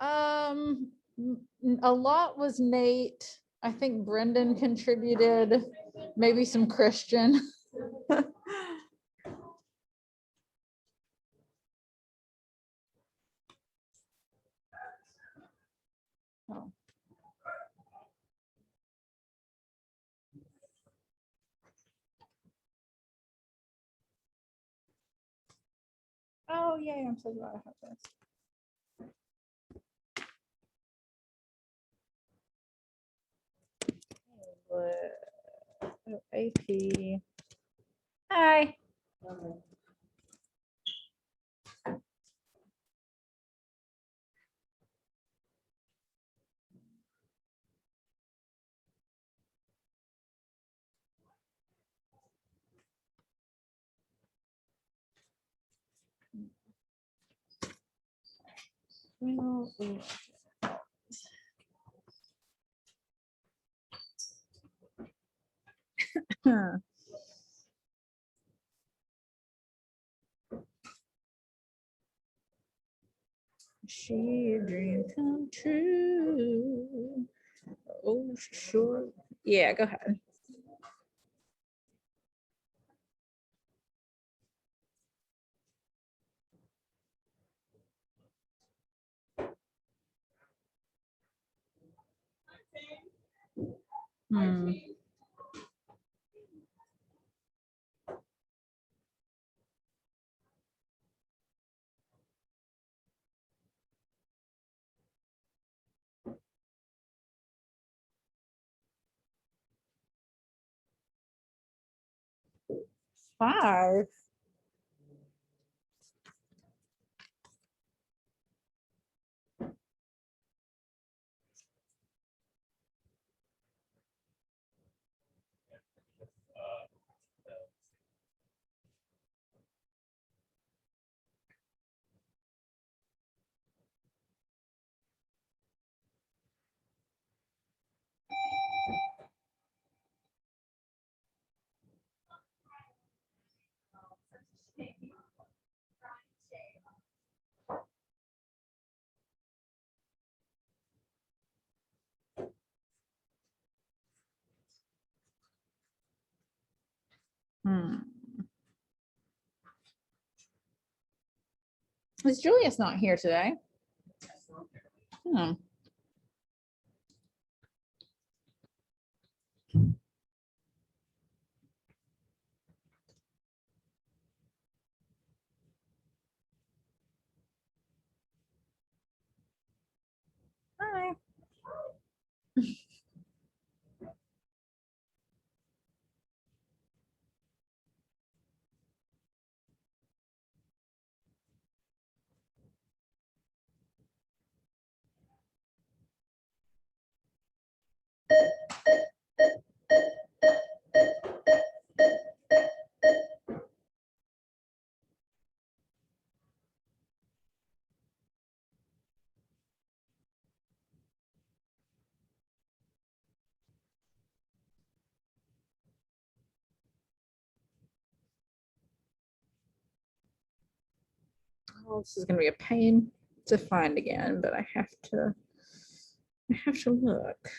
A lot was Nate. I think Brendan contributed, maybe some Christian. Oh. Oh, yay, I'm so glad I have this. Oh, AP. Hi. Well, huh. She a dream come true. Oh, sure. Yeah, go ahead. Hmm. Five. Hmm. Is Julius not here today? Hmm. Hi. Oh, this is gonna be a pain to find again, but I have to look.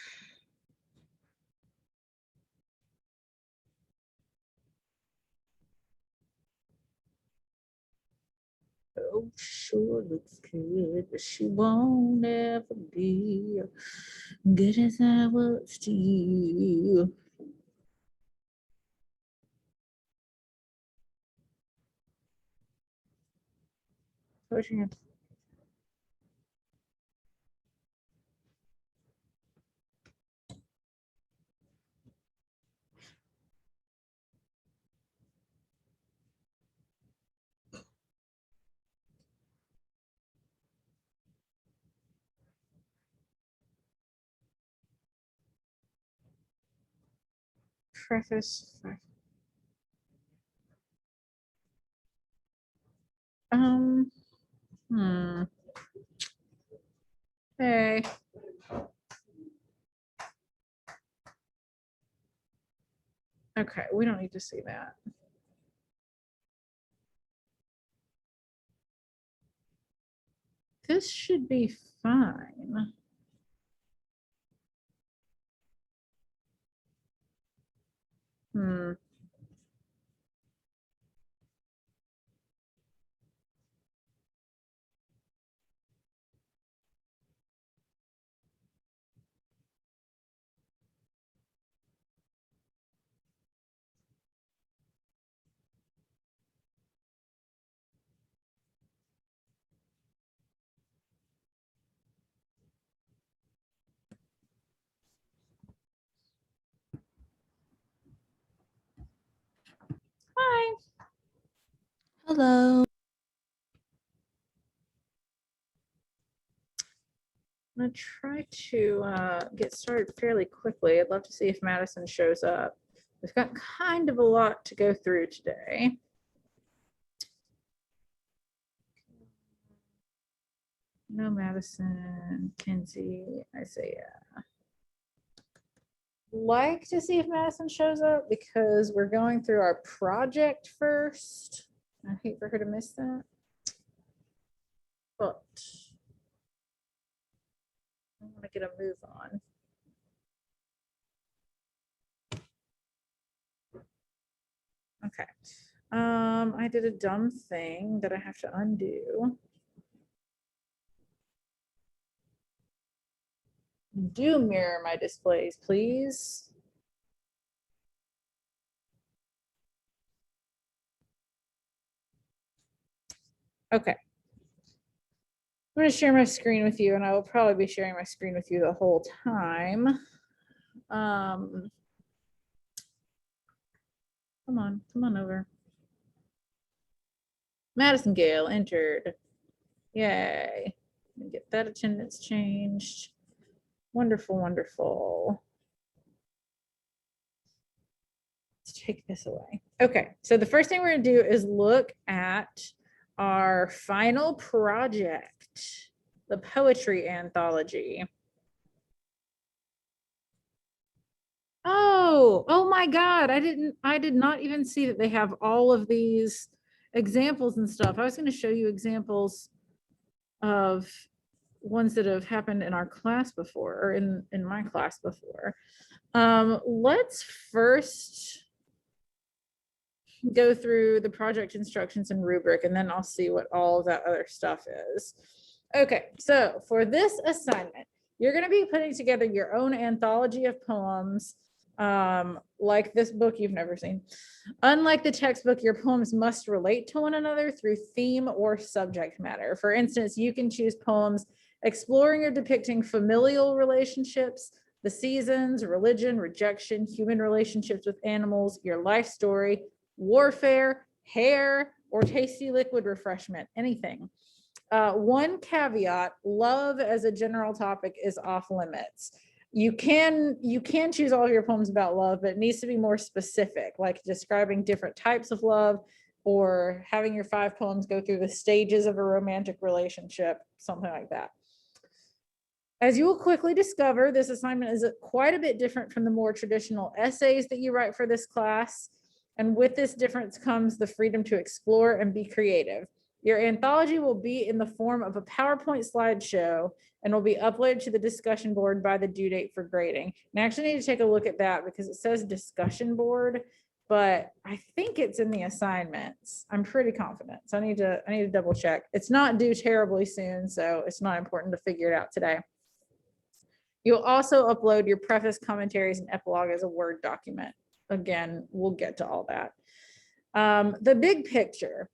Oh, sure looks good, but she won't ever be good as I was to you. Preface. Um. Hmm. Hey. Okay, we don't need to see that. This should be fine. Hi. Hello. I'm gonna try to get started fairly quickly. I'd love to see if Madison shows up. We've got kind of a lot to go through today. No Madison, Kinsey, Isaiah. Like to see if Madison shows up because we're going through our project first. I hate for her to miss that. But I want to get a move on. Okay. I did a dumb thing that I have to undo. Do mirror my displays, please. Okay. I'm going to share my screen with you, and I will probably be sharing my screen with you the whole time. Come on over. Madison Gale entered. Yay. Let me get that attendance changed. Wonderful, wonderful. Let's take this away. Okay, so the first thing we're gonna do is look at our final project, the poetry anthology. Oh my God, I did not even see that they have all of these examples and stuff. I was gonna show you examples of ones that have happened in our class before, or in my class before. Let's first go through the project instructions and rubric, and then I'll see what all of that other stuff is. Okay, so for this assignment, you're going to be putting together your own anthology of poems, like this book you've never seen. Unlike the textbook, your poems must relate to one another through theme or subject matter. For instance, you can choose poems exploring or depicting familial relationships, the seasons, religion, rejection, human relationships with animals, your life story, warfare, hair, or tasty liquid refreshment, anything. One caveat, love as a general topic is off limits. You can choose all of your poems about love, but it needs to be more specific, like describing different types of love, or having your 5 poems go through the stages of a romantic relationship, something like that. As you will quickly discover, this assignment is quite a bit different from the more traditional essays that you write for this class. And with this difference comes the freedom to explore and be creative. Your anthology will be in the form of a PowerPoint slideshow and will be uploaded to the discussion board by the due date for grading. And I actually need to take a look at that because it says discussion board, but I think it's in the assignments. I'm pretty confident. So I need to double check. It's not due terribly soon, so it's not important to figure it out today. You'll also upload your preface, commentaries, and epilogue as a Word document. Again, we'll get to all that. The big picture.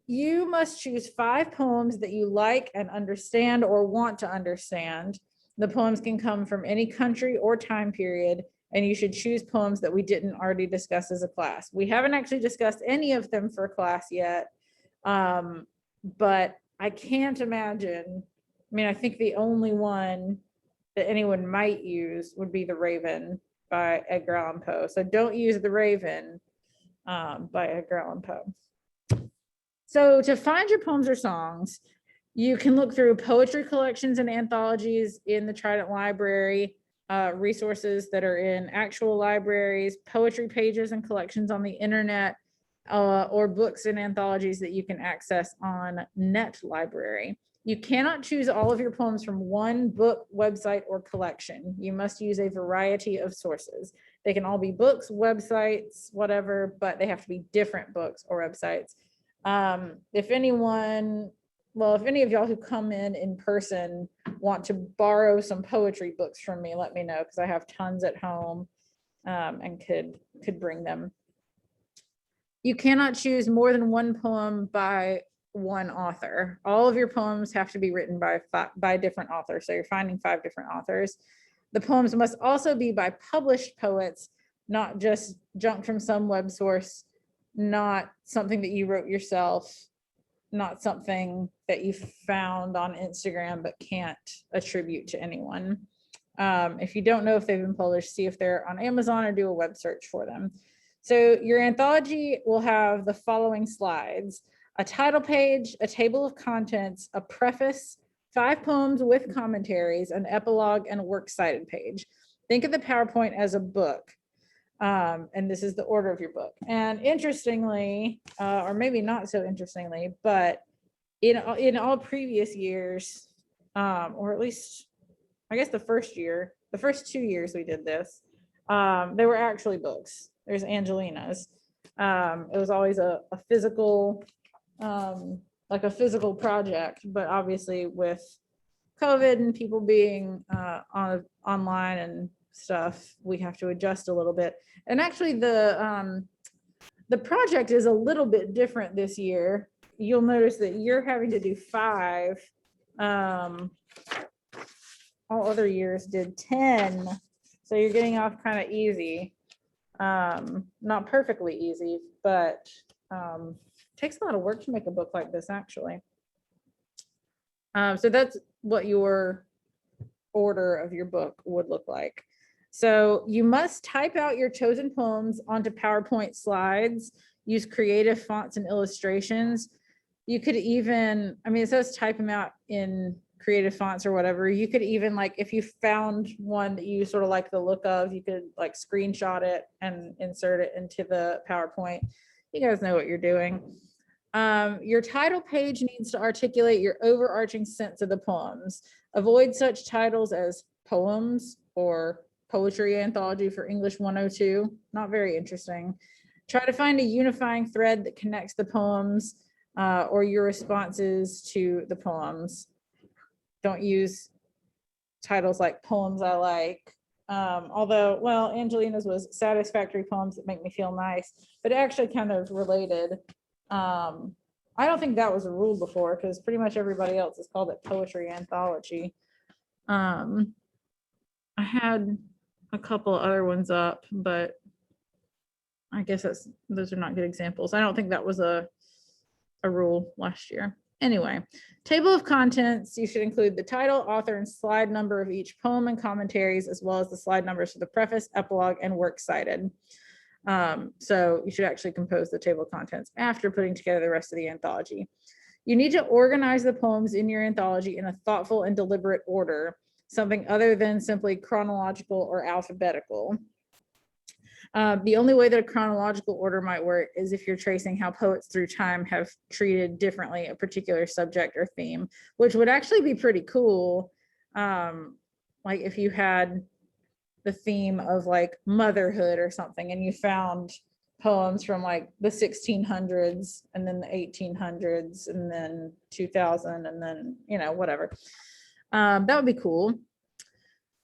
You must choose 5 poems that you like and understand or want to understand. The poems can come from any country or time period, and you should choose poems that we didn't already discuss as a class. We haven't actually discussed any of them for class yet, but I can't imagine. I mean, I think the only one that anyone might use would be The Raven by Edgar Allan Poe. So don't use The Raven by Edgar Allan Poe. So to find your poems or songs, you can look through poetry collections and anthologies in the Trident Library, resources that are in actual libraries, poetry pages and collections on the internet, or books and anthologies that you can access on Net Library. You cannot choose all of your poems from one book, website, or collection. You must use a variety of sources. They can all be books, websites, whatever, but they have to be different books or websites. If anyone, well, if any of y'all who come in person want to borrow some poetry books from me, let me know, because I have tons at home, and could bring them. You cannot choose more than one poem by one author. All of your poems have to be written by different authors. So you're finding 5 different authors. The poems must also be by published poets, not just junk from some web source, not something that you wrote yourself, not something that you found on Instagram but can't attribute to anyone. If you don't know if they've been published, see if they're on Amazon or do a web search for them. So your anthology will have the following slides: a title page, a table of contents, a preface, 5 poems with commentaries, an epilogue, and a works cited page. Think of the PowerPoint as a book. And this is the order of your book. And interestingly, or maybe not so interestingly, but in all previous years, or at least, I guess the first 2 years we did this, they were actually books. There's Angelina's. It was always a physical, like a physical project, but obviously with COVID and people being online and stuff, we have to adjust a little bit. And actually the project is a little bit different this year. You'll notice that you're having to do 5. All other years did 10. So you're getting off kind of easy. Not perfectly easy, but takes a lot of work to make a book like this, actually. So that's what your order of your book would look like. So you must type out your chosen poems onto PowerPoint slides, use creative fonts and illustrations. You could even, I mean, it says type them out in creative fonts or whatever. You could even, like, if you found one that you sort of like the look of, you could like screenshot it and insert it into the PowerPoint. You guys know what you're doing. Your title page needs to articulate your overarching sense of the poems. Avoid such titles as poems or poetry anthology for English 102. Not very interesting. Try to find a unifying thread that connects the poems or your responses to the poems. Don't use titles like Poems I Like. Although, well, Angelina's was Satisfactory Poems That Make Me Feel Nice, but it actually kind of related. I don't think that was a rule before, because pretty much everybody else has called it poetry anthology. I had a couple other ones up, but I guess those are not good examples. I don't think that was a rule last year. Anyway, table of contents, you should include the title, author, and slide number of each poem and commentaries, as well as the slide numbers for the preface, epilogue, and works cited. So you should actually compose the table of contents after putting together the rest of the anthology. You need to organize the poems in your anthology in a thoughtful and deliberate order, something other than simply chronological or alphabetical. The only way that a chronological order might work is if you're tracing how poets through time have treated differently a particular subject or theme, which would actually be pretty cool. Like if you had the theme of like motherhood or something, and you found poems from like the 1600s and then the 1800s and then 2000 and then, you know, whatever. That would be cool.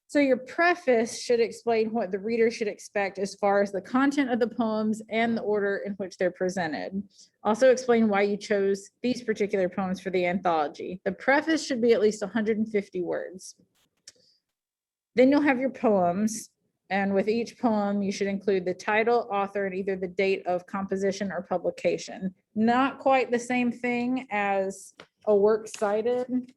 So your preface should explain what the reader should expect as far as the content of the poems and the order in which they're presented. Also explain why you chose these particular poems for the anthology. The preface should be at least 150 words. Then you'll have your poems, and with each poem, you should include the title, author, and either the date of composition or publication. Not quite the same thing as a works cited.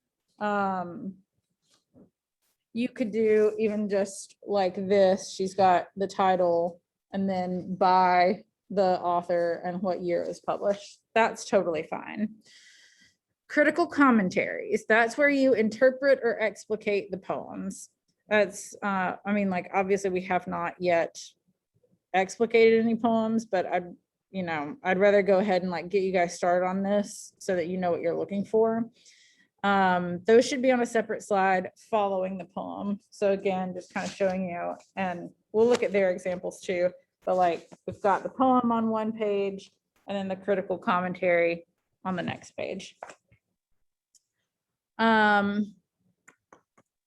You could do even just like this. She's got the title and then by the author and what year it was published. That's totally fine. Critical commentaries. That's where you interpret or explicate the poems. That's, I mean, like, obviously we have not yet explicated any poems, but I'd rather go ahead and like get you guys started on this so that you know what you're looking for. Those should be on a separate slide following the poem. So again, just kind of showing you, and we'll look at their examples too. But like we've got the poem on one page and then the critical commentary on the next page.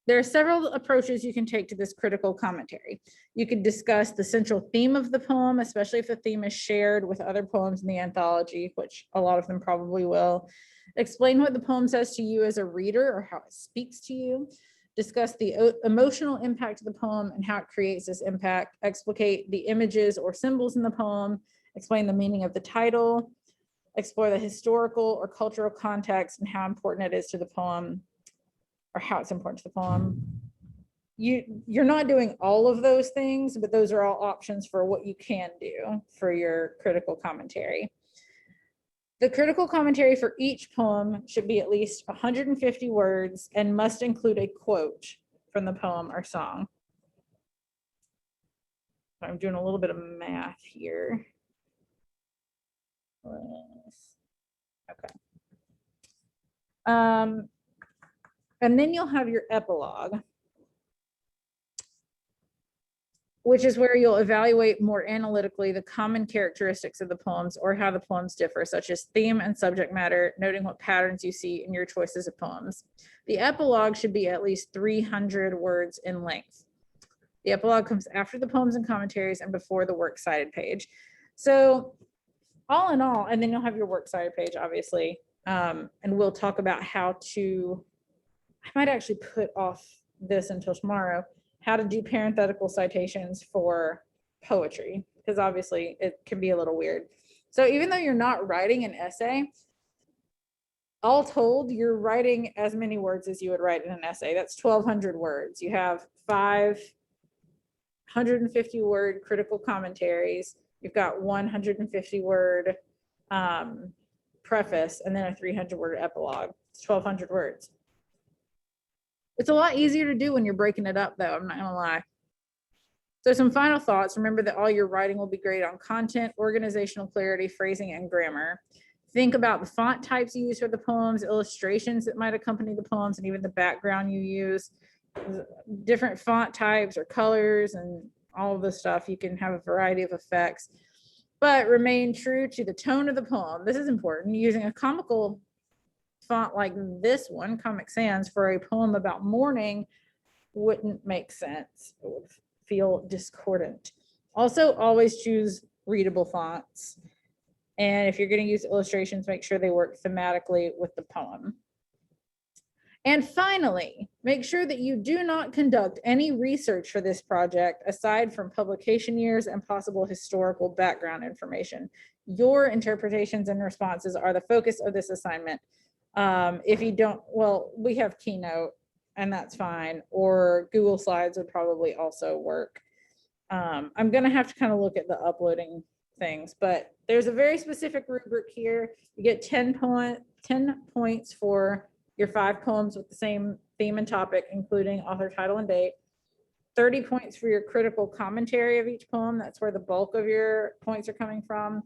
There are several approaches you can take to this critical commentary. You could discuss the central theme of the poem, especially if the theme is shared with other poems in the anthology, which a lot of them probably will. Explain what the poem says to you as a reader or how it speaks to you. Discuss the emotional impact of the poem and how it creates this impact. Explicate the images or symbols in the poem. Explain the meaning of the title. Explore the historical or cultural context and how important it is to the poem, or how it's important to the poem. You're not doing all of those things, but those are all options for what you can do for your critical commentary. The critical commentary for each poem should be at least 150 words and must include a quote from the poem or song. I'm doing a little bit of math here. Okay. And then you'll have your epilogue, which is where you'll evaluate more analytically the common characteristics of the poems or how the poems differ, such as theme and subject matter, noting what patterns you see in your choices of poems. The epilogue should be at least 300 words in length. The epilogue comes after the poems and commentaries and before the works cited page. So all in all, and then you'll have your works cited page, obviously, and we'll talk about how to, I might actually put off this until tomorrow, how to do parenthetical citations for poetry, because obviously it can be a little weird. So even though you're not writing an essay, all told, you're writing as many words as you would write in an essay. That's 1,200 words. You have 550 word critical commentaries. You've got 150 word preface, and then a 300 word epilogue. It's 1,200 words. It's a lot easier to do when you're breaking it up, though, I'm not gonna lie. So some final thoughts. Remember that all your writing will be graded on content, organizational clarity, phrasing, and grammar. Think about the font types you use for the poems, illustrations that might accompany the poems, and even the background you use. Different font types or colors and all of the stuff. You can have a variety of effects, but remain true to the tone of the poem. This is important. Using a comical font like this one, Comic Sans, for a poem about mourning wouldn't make sense. It would feel discordant. Also, always choose readable fonts. And if you're going to use illustrations, make sure they work thematically with the poem. And finally, make sure that you do not conduct any research for this project aside from publication years and possible historical background information. Your interpretations and responses are the focus of this assignment. If you don't, well, we have Keynote and that's fine, or Google Slides would probably also work. I'm gonna have to kind of look at the uploading things, but there's a very specific rubric here. You get 10 points for your 5 poems with the same theme and topic, including author, title, and date. 30 points for your critical commentary of each poem. That's where the bulk of your points are coming from.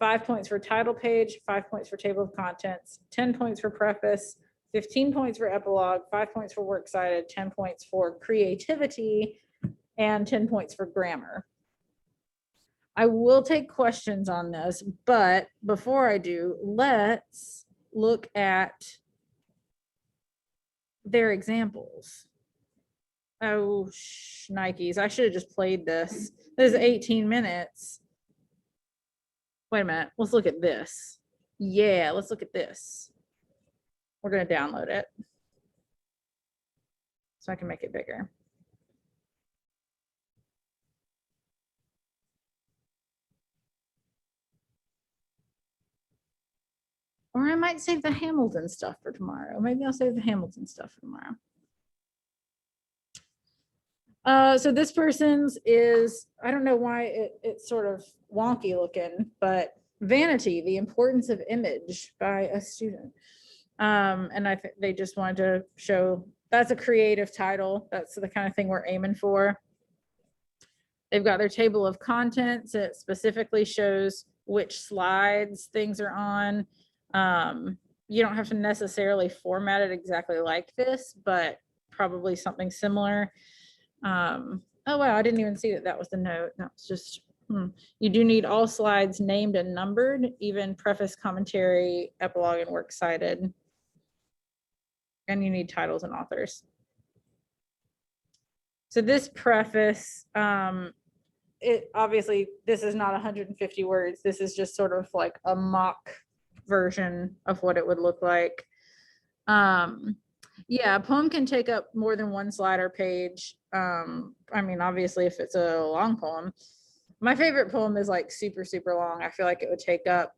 5 points for title page, 5 points for table of contents, 10 points for preface, 15 points for epilogue, 5 points for works cited, 10 points for creativity, and 10 points for grammar. I will take questions on this, but before I do, let's look at their examples. Oh, Nikes. I should have just played this. This is 18 minutes. Wait a minute. Let's look at this. Yeah, let's look at this. We're going to download it so I can make it bigger. Or I might save the Hamilton stuff for tomorrow. Maybe I'll save the Hamilton stuff for tomorrow. So this person's is, I don't know why it's sort of wonky looking, but Vanity, the Importance of Image by a Student. And I think they just wanted to show, that's a creative title. That's the kind of thing we're aiming for. They've got their table of contents. It specifically shows which slides things are on. you don't have to necessarily format it exactly like this, but probably something similar. Oh, wow, I didn't even see that that was the note. That was just, You do need all slides named and numbered, even preface, commentary, epilogue, and works cited. And you need titles and authors. So this preface, it obviously, this is not 150 words. This is just sort of like a mock version of what it would look like. Yeah, a poem can take up more than one slide or page. I mean, obviously, if it's a long poem, my favorite poem is like super, super long. I feel like it would take up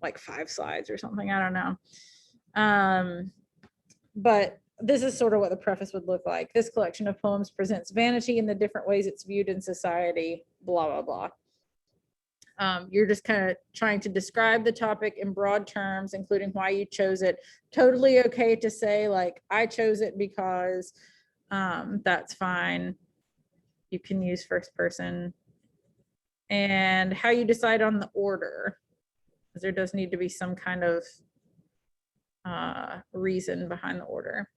like 5 slides or something. I don't know. But this is sort of what the preface would look like. This collection of poems presents vanity in the different ways it's viewed in society, blah, blah, blah. You're just kind of trying to describe the topic in broad terms, including why you chose it. Totally okay to say like, I chose it because that's fine. You can use first person. And how you decide on the order, because there does need to be some kind of reason behind the order.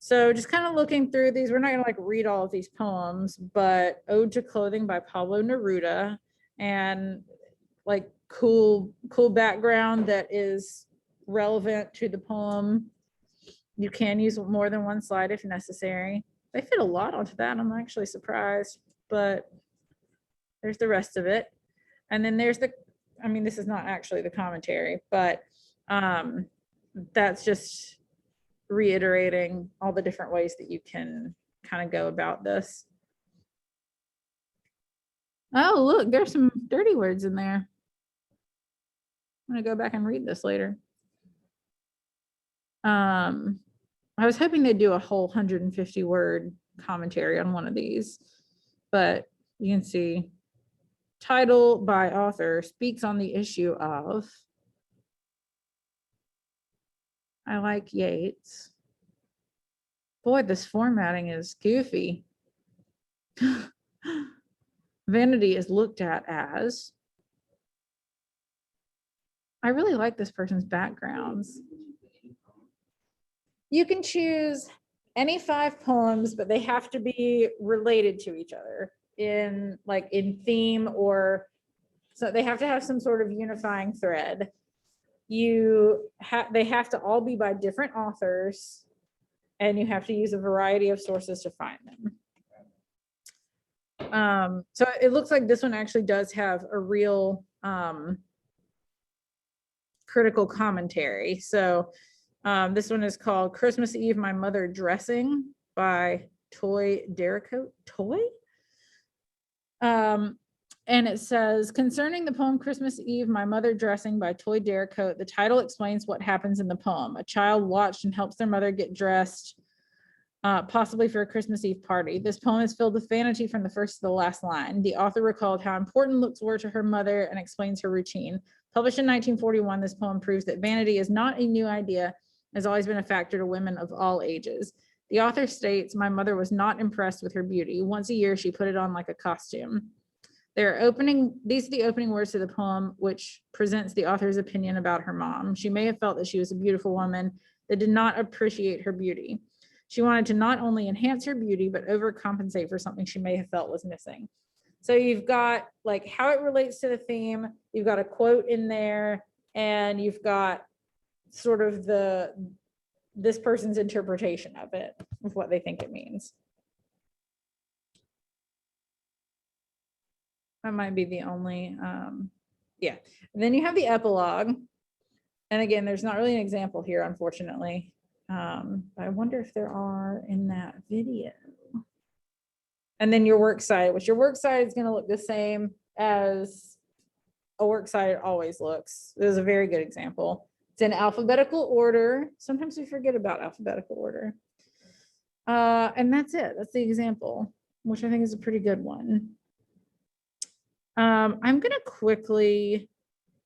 So just kind of looking through these, we're not gonna like read all of these poems, but Ode to Clothing by Pablo Neruda, and like cool background that is relevant to the poem. You can use more than one slide if necessary. They fit a lot onto that. I'm actually surprised, but there's the rest of it. And then there's I mean, this is not actually the commentary, but that's just reiterating all the different ways that you can kind of go about this. Oh, look, there's some dirty words in there. I'm gonna go back and read this later. I was hoping they'd do a whole 150 word commentary on one of these, but you can see title by author speaks on the issue of, I like Yeats. Boy, this formatting is goofy. Vanity is looked at as. I really like this person's backgrounds. You can choose any 5 poems, but they have to be related to each other in theme, or so they have to have some sort of unifying thread. They have to all be by different authors, and you have to use a variety of sources to find them. So it looks like this one actually does have a real critical commentary. So this one is called Christmas Eve, My Mother Dressing by Toy Derricote. And it says, concerning the poem Christmas Eve, My Mother Dressing by Toy Derricote, the title explains what happens in the poem. A child watched and helps their mother get dressed, possibly for a Christmas Eve party. This poem is filled with vanity from the first to the last line. The author recalled how important looks were to her mother and explains her routine. Published in 1941, this poem proves that vanity is not a new idea, has always been a factor to women of all ages. The author states, my mother was not impressed with her beauty. Once a year, she put it on like a costume. These are the opening words to the poem, which presents the author's opinion about her mom. She may have felt that she was a beautiful woman that did not appreciate her beauty. She wanted to not only enhance her beauty, but overcompensate for something she may have felt was missing. So you've got like how it relates to the theme, you've got a quote in there, and you've got sort of this person's interpretation of it, of what they think it means. That might be the only, yeah. And then you have the epilogue. And again, there's not really an example here, unfortunately. But I wonder if there are in that video. And then your works cited, which your works cited is going to look the same as a works cited always looks. This is a very good example. It's in alphabetical order. Sometimes we forget about alphabetical order. And that's it. That's the example, which I think is a pretty good one. I'm going to quickly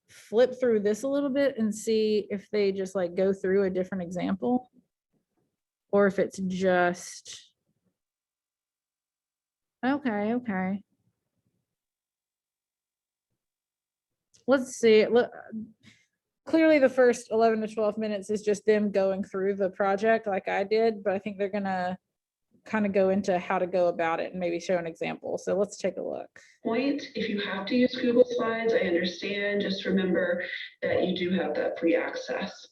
flip through this a little bit and see if they just like go through a different example, or if it's just, okay. Let's see. clearly the first 11 to 12 minutes is just them going through the project like I did, but I think they're gonna kind of go into how to go about it and maybe show an example. So let's take a look. Point, if you have to use Google Slides, I understand, just remember that you do have that free access.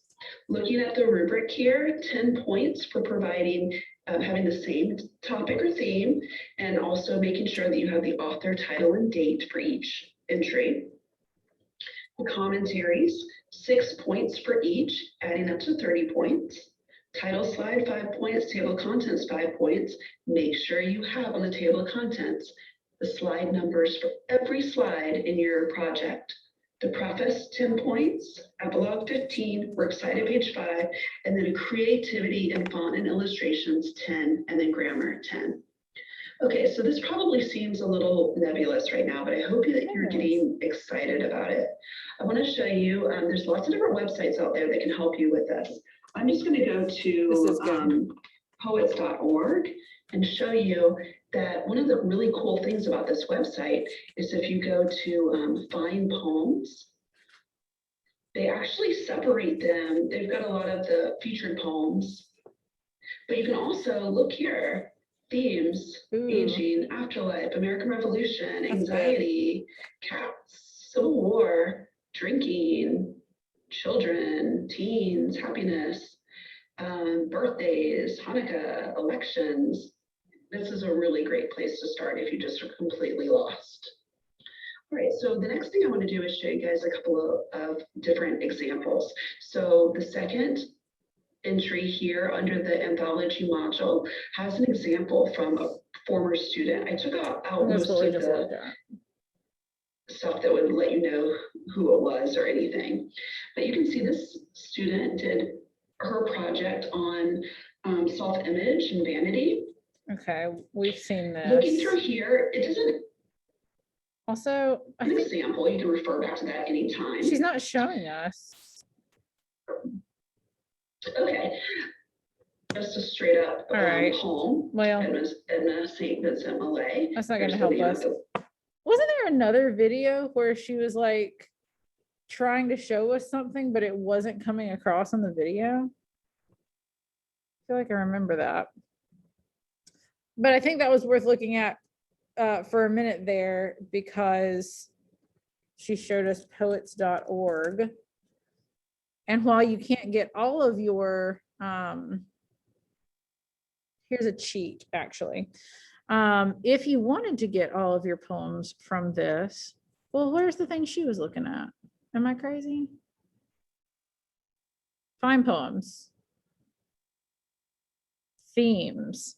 Looking at the rubric here, 10 points for providing, having the same topic or theme, and also making sure that you have the author, title, and date for each entry. The commentaries, 6 points for each, adding up to 30 points. Title slide, 5 points, table of contents, 5 points. Make sure you have on the table of contents the slide numbers for every slide in your project. The preface, 10 points, epilogue 15, works cited page 5, and then creativity and font and illustrations 10, and then grammar 10. Okay, so this probably seems a little nebulous right now, but I hope that you're getting excited about it. I want to show you, there's lots of different websites out there that can help you with this. I'm just going to go to poets.org and show you that one of the really cool things about this website is if you go to find poems, they actually separate them. They've got a lot of the featured poems, but you can also look here, themes, aging, afterlife, American Revolution, anxiety, cats, Civil War, drinking, children, teens, happiness, birthdays, Hanukkah, elections. This is a really great place to start if you just are completely lost. All right, so the next thing I want to do is show you guys a couple of different examples. So the second entry here under the anthology module has an example from a former student. I took out most of the stuff that would let you know who it was or anything. But you can see this student did her project on self-image and vanity. Okay, we've seen this. Looking through here, it doesn't. Also, an example, you can refer back to that anytime. She's not showing us. Okay. Just a straight up poem. Well, Edna St. Vincent Millay. That's not going to help us. Wasn't there another video where she was like trying to show us something, but it wasn't coming across on the video? I feel like I remember that. But I think that was worth looking at for a minute there because she showed us poets.org. And while you can't get all of your, here's a cheat actually. If you wanted to get all of your poems from this, well, where's the thing she was looking at? Am I crazy? Find poems. Themes.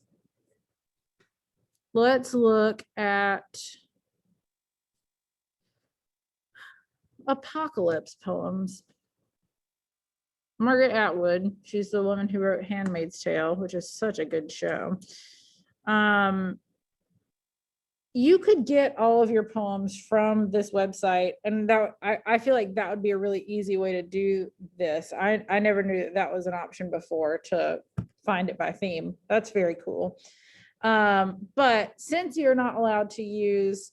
Let's look at apocalypse poems. Margaret Atwood, she's the woman who wrote Handmaid's Tale, which is such a good show. You could get all of your poems from this website, and that I feel like that would be a really easy way to do this. I never knew that was an option before to find it by theme. That's very cool. But since you're not allowed to use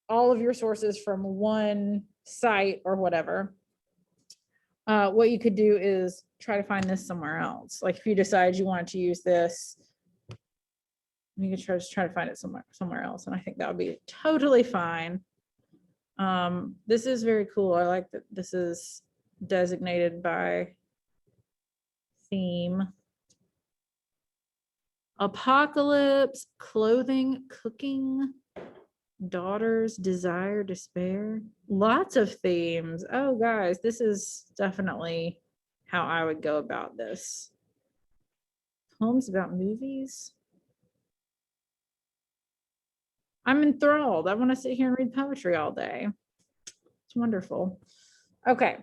all of your sources from one site or whatever, what you could do is try to find this somewhere else. Like if you decide you wanted to use this, you could try to find it somewhere else. And I think that would be totally fine. This is very cool. I like that this is designated by theme. Apocalypse, clothing, cooking, daughters, desire, despair. Lots of themes. Oh, guys, this is definitely how I would go about this. Poems about movies. I'm enthralled. I want to sit here and read poetry all day. It's wonderful. Okay.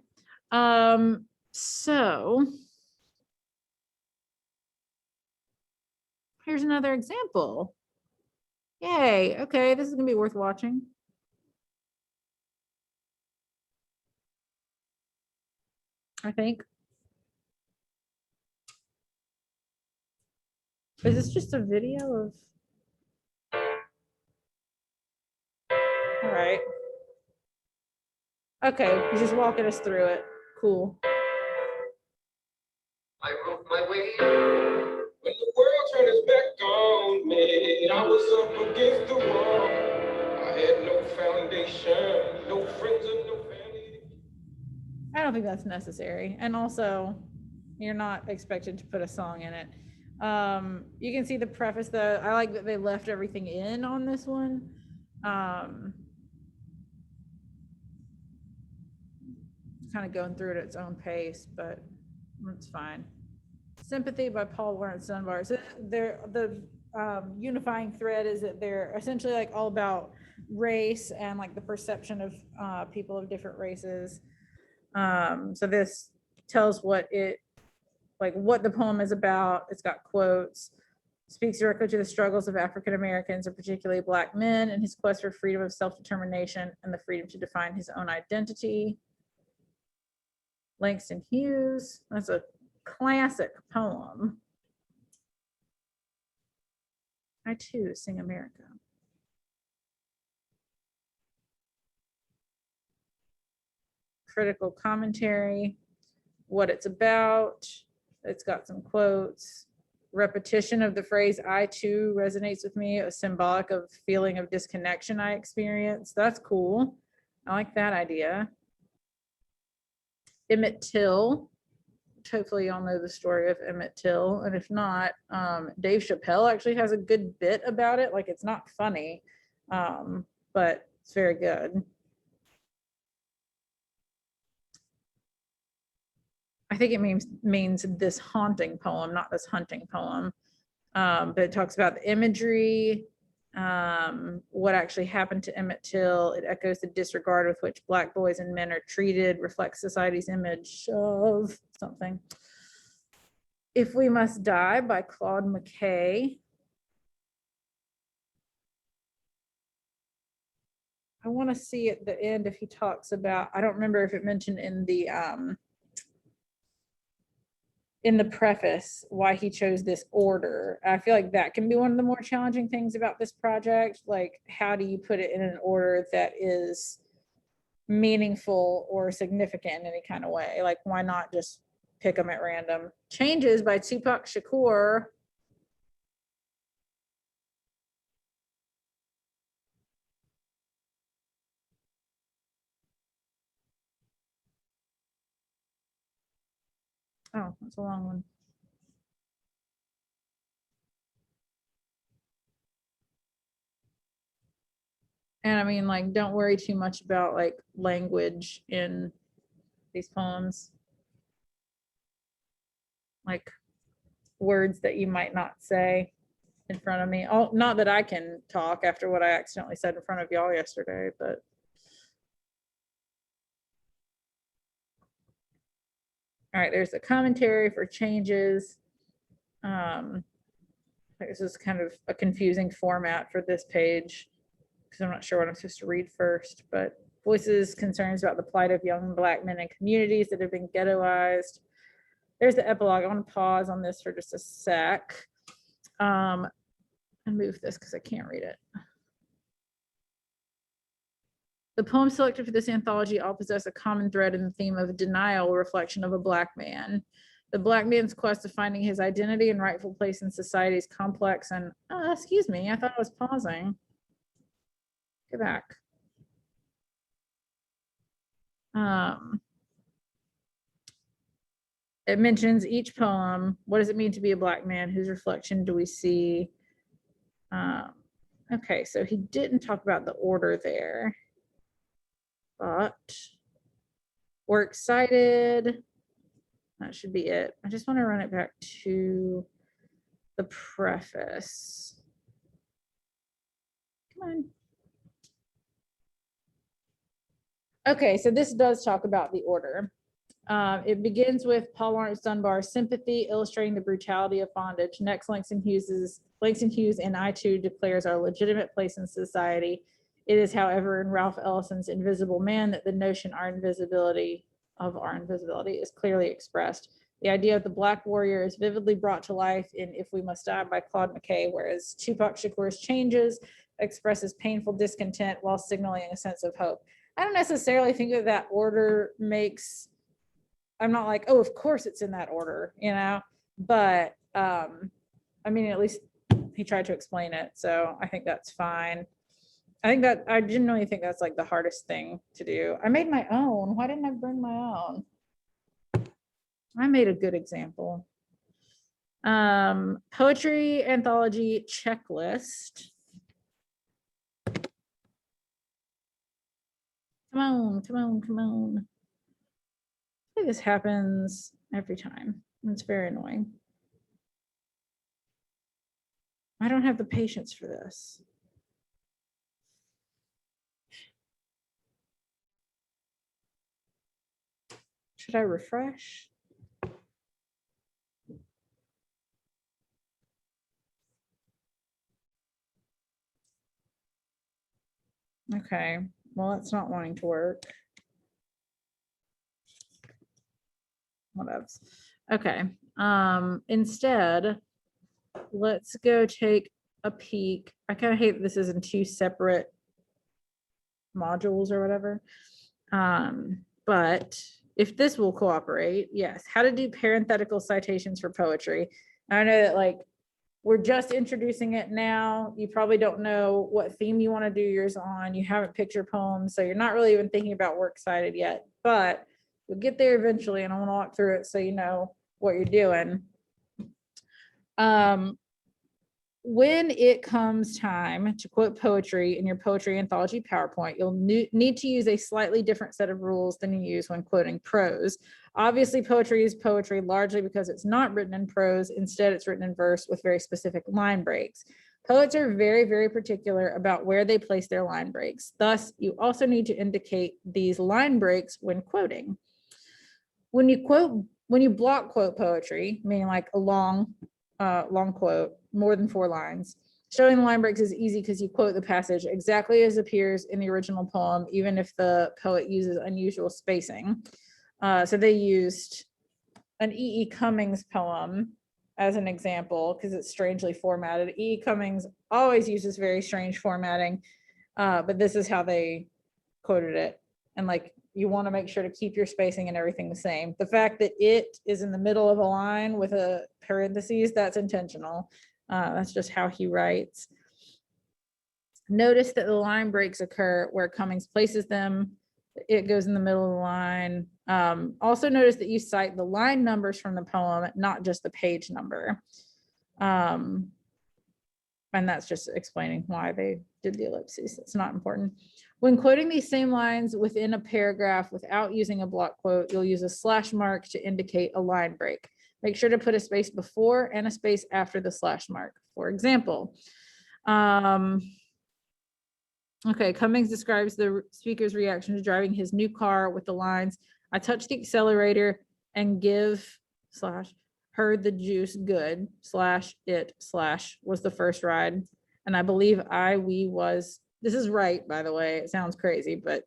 So here's another example. Yay. Okay, this is gonna be worth watching. I think. Is this just a video of? All right. Okay, he's just walking us through it. Cool. I wrote my way when the world turned its back on me. I was up against the wall. I had no foundation, no friends and no family. I don't think that's necessary. And also, you're not expected to put a song in it. You can see the preface though. I like that they left everything in on this one. Kind of going through it at its own pace, but it's fine. Sympathy by Paul Laurence Dunbar. So the unifying thread is that they're essentially like all about race and like the perception of people of different races. So this tells what the poem is about. It's got quotes, speaks directly to the struggles of African Americans and particularly Black men in his quest for freedom of self-determination and the freedom to define his own identity. Langston Hughes, that's a classic poem. I too sing America. Critical commentary, what it's about. It's got some quotes. Repetition of the phrase "I too" resonates with me, a symbolic of feeling of disconnection I experience. That's cool. I like that idea. Emmett Till, which hopefully y'all know the story of Emmett Till, and if not, Dave Chappelle actually has a good bit about it. Like, it's not funny, but it's very good. I think it means this haunting poem, not this hunting poem. But it talks about the imagery, what actually happened to Emmett Till. It echoes the disregard with which Black boys and men are treated, reflects society's image of something. If We Must Die by Claude McKay. I want to see at the end if he talks about, I don't remember if it mentioned in the preface why he chose this order. I feel like that can be one of the more challenging things about this project. Like, how do you put it in an order that is meaningful or significant in any kind of way? Like, why not just pick them at random? Changes by Tupac Shakur. Oh, that's a long one. And I mean, like, don't worry too much about like language in these poems. Like words that you might not say in front of me. Oh, not that I can talk after what I accidentally said in front of y'all yesterday, but. All right, there's a commentary for changes. This is kind of a confusing format for this page because I'm not sure what I'm supposed to read first, but voices concerns about the plight of young Black men in communities that have been ghettoized. There's the epilogue. I want to pause on this for just a sec and move this because I can't read it. The poems selected for this anthology all possess a common thread in the theme of denial, reflection of a Black man. The Black man's quest of finding his identity and rightful place in society is complex and, excuse me, I thought I was pausing. Go back. It mentions each poem. What does it mean to be a Black man? Whose reflection do we see? Okay, so he didn't talk about the order there, but we're excited. That should be it. I just want to run it back to the preface. Come on. Okay, so this does talk about the order. It begins with Paul Laurence Dunbar's sympathy, illustrating the brutality of bondage. Next, Langston Hughes and I too declares our legitimate place in society. It is, however, in Ralph Ellison's Invisible Man that the notion of our invisibility is clearly expressed. The idea of the Black warrior is vividly brought to life in If We Must Die by Claude McKay, whereas Tupac Shakur's Changes expresses painful discontent while signaling a sense of hope. I don't necessarily think that that order makes, I'm not like, oh, of course it's in that order, you know, but I mean, at least he tried to explain it. So I think that's fine. I think that I genuinely think that's like the hardest thing to do. I made my own. Why didn't I bring my own? I made a good example. Poetry anthology checklist. Come on, come on, come on. I think this happens every time. It's very annoying. I don't have the patience for this. Should I refresh? Okay, well, that's not wanting to work. What else? Okay, instead, let's go take a peek. I kind of hate that this is in two separate modules or whatever. But if this will cooperate, yes. How to do parenthetical citations for poetry. I know that like we're just introducing it now. You probably don't know what theme you want to do yours on. You haven't picked your poem, so you're not really even thinking about works cited yet, but we'll get there eventually, and I want to walk through it so you know what you're doing. When it comes time to quote poetry in your poetry anthology PowerPoint, you'll need to use a slightly different set of rules than you use when quoting prose. Obviously, poetry is poetry largely because it's not written in prose. Instead, it's written in verse with very specific line breaks. Poets are very, very particular about where they place their line breaks. Thus, you also need to indicate these line breaks when quoting. When you block quote poetry, meaning like a long quote, more than 4 lines. Showing the line breaks is easy because you quote the passage exactly as appears in the original poem, even if the poet uses unusual spacing. So they used an E.E. Cummings poem as an example because it's strangely formatted. E.E. Cummings always uses very strange formatting, but this is how they quoted it. And like, you want to make sure to keep your spacing and everything the same. The fact that it is in the middle of a line with a parentheses, that's intentional. That's just how he writes. Notice that the line breaks occur where Cummings places them. It goes in the middle of the line. Also notice that you cite the line numbers from the poem, not just the page number. And that's just explaining why they did the ellipses. It's not important. When quoting these same lines within a paragraph without using a block quote, you'll use a slash mark to indicate a line break. Make sure to put a space before and a space after the slash mark. For example, okay, Cummings describes the speaker's reaction to driving his new car with the lines, I touched the accelerator and give slash heard the juice good slash it slash was the first ride. And I believe we was, this is right, by the way, it sounds crazy, but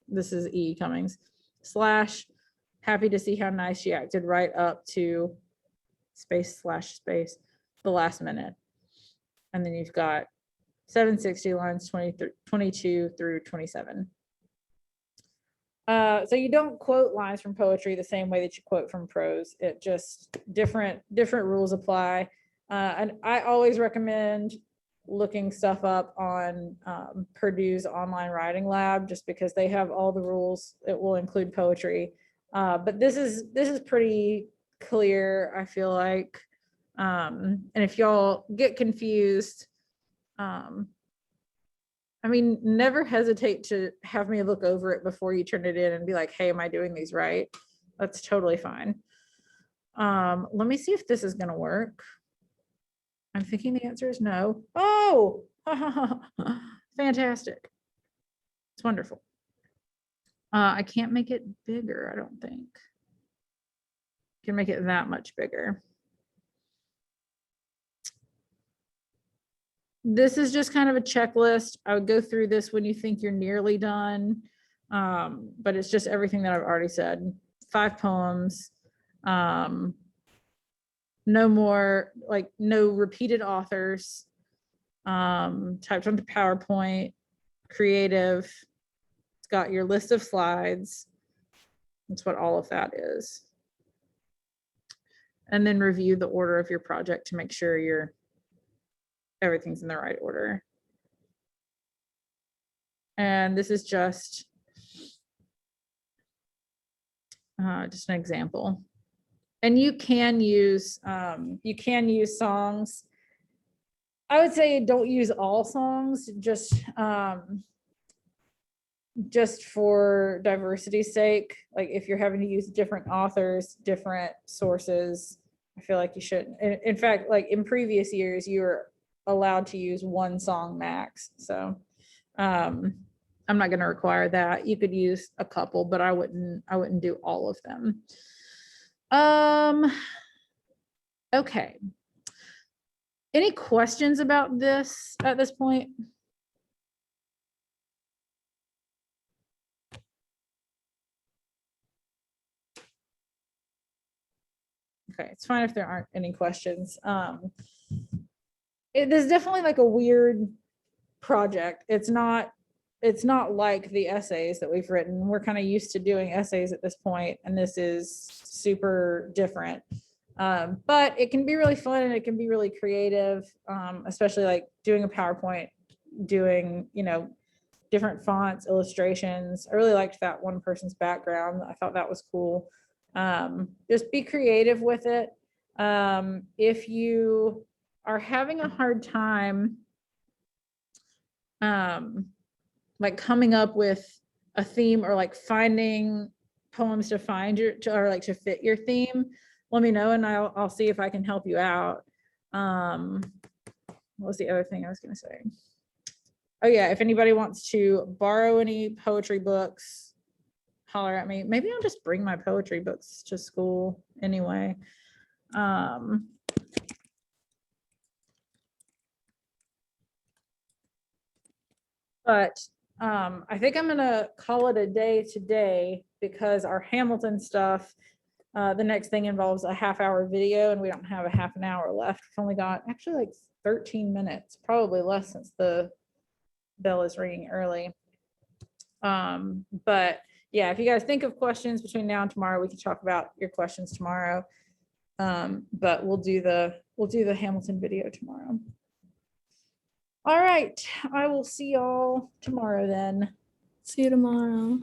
this is E. Cummings slash happy to see how nice she acted right up to space slash space the last minute. And then you've got 760 lines 22 through 27. So you don't quote lines from poetry the same way that you quote from prose. It just different rules apply. And I always recommend looking stuff up on Purdue's online writing lab, just because they have all the rules. It will include poetry. But this is pretty clear, I feel like. And if y'all get confused, I mean, never hesitate to have me look over it before you turn it in and be like, hey, am I doing these right? That's totally fine. Let me see if this is gonna work. I'm thinking the answer is no. Oh, fantastic. It's wonderful. I can't make it bigger, I don't think. Can make it that much bigger. This is just kind of a checklist. I would go through this when you think you're nearly done. But it's just everything that I've already said. 5 poems. No more, like no repeated authors. Typed onto PowerPoint, creative. It's got your list of slides. That's what all of that is. And then review the order of your project to make sure everything's in the right order. And this is just an example. And you can use songs. I would say don't use all songs, just for diversity's sake. Like if you're having to use different authors, different sources, I feel like you shouldn't. In fact, like in previous years, you were allowed to use one song max. So I'm not going to require that. You could use a couple, but I wouldn't do all of them. Okay. Any questions about this at this point? Okay, it's fine if there aren't any questions. There's definitely like a weird project. It's not like the essays that we've written. We're kind of used to doing essays at this point, and this is super different. But it can be really fun and it can be really creative, especially like doing a PowerPoint, doing, different fonts, illustrations. I really liked that one person's background. I thought that was cool. Just be creative with it. If you are having a hard time like coming up with a theme or like finding poems to find to fit your theme, let me know and I'll see if I can help you out. What was the other thing I was going to say? Oh yeah, if anybody wants to borrow any poetry books, holler at me. Maybe I'll just bring my poetry books to school anyway. But I think I'm gonna call it a day today because our Hamilton stuff, the next thing involves a half-hour video and we don't have a half an hour left. We've only got actually like 13 minutes, probably less since the bell is ringing early. But yeah, if you guys think of questions between now and tomorrow, we can talk about your questions tomorrow. But we'll do the Hamilton video tomorrow. All right, I will see y'all tomorrow then. See you tomorrow.